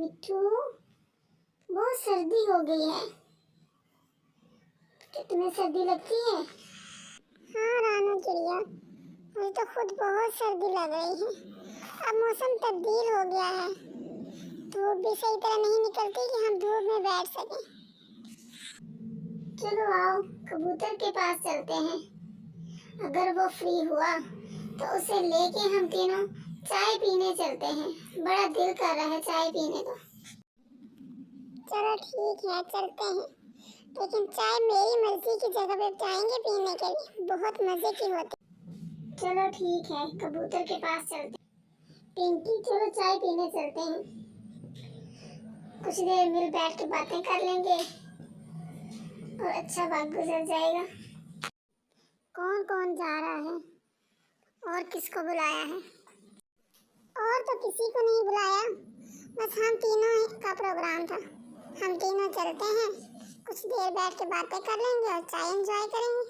मिट्ठू, बहुत सर्दी हो गई है। क्या तुम्हें सर्दी लगती है? हाँ रानू चिड़िया, मुझे तो खुद बहुत सर्दी लग रही है। अब मौसम तब्दील हो गया है, धूप भी सही तरह नहीं निकलती कि हम धूप में बैठ सकें। चलो आओ कबूतर के पास चलते हैं। अगर वो फ्री हुआ तो उसे लेके हम तीनों चाय पीने चलते हैं। बड़ा दिल कर रहा है चाय पीने को। चलो ठीक है चलते हैं, लेकिन चाय मेरी मर्जी की जगह पे जाएंगे पीने के लिए, बहुत मजे की होती। चलो ठीक है कबूतर के पास चलते हैं। पिंकी चलो चाय पीने चलते हैं, कुछ देर मिल बैठ के बातें कर लेंगे और अच्छा वक्त गुजर जाएगा। कौन कौन जा रहा है और किसको बुलाया है? और तो किसी को नहीं बुलाया, बस हम तीनों का प्रोग्राम था। हम तीनों चलते हैं, कुछ देर बैठ के बातें कर लेंगे और चाय एंजॉय करेंगे।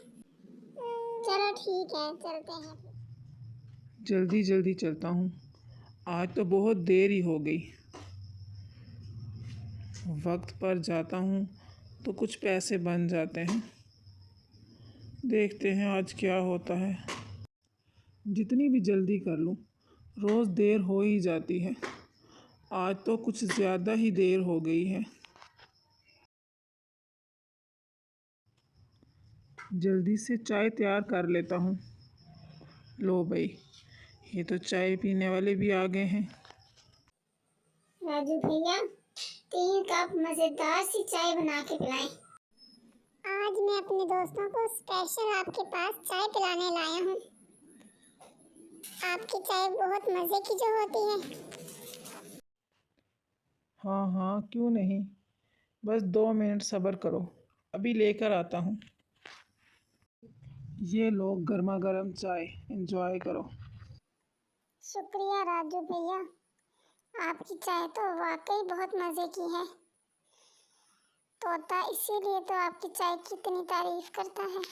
चलो ठीक है चलते हैं। जल्दी जल्दी चलता हूँ, आज तो बहुत देर ही हो गई। वक्त पर जाता हूँ तो कुछ पैसे बन जाते हैं। देखते हैं आज क्या होता है। जितनी भी जल्दी कर लूँ रोज़ देर हो ही जाती है। आज तो कुछ ज़्यादा ही देर हो गई है। जल्दी से चाय तैयार कर लेता हूँ। लो भाई, ये तो चाय पीने वाले भी आ गए हैं। राजू भैया 3 कप मजेदार सी चाय बना के पिलाएं। आज मैं अपने दोस्तों को स्पेशल आपके पास चाय पिलाने लाया हूँ। आपकी चाय बहुत मजे की जो होती है। हाँ हाँ क्यों नहीं, बस 2 मिनट सब्र करो, अभी लेकर आता हूँ। ये लो गर्मा गर्म चाय, एंजॉय करो। शुक्रिया राजू भैया, आपकी चाय तो वाकई बहुत मजे की है। तोता इसीलिए तो आपकी चाय की इतनी तारीफ करता है।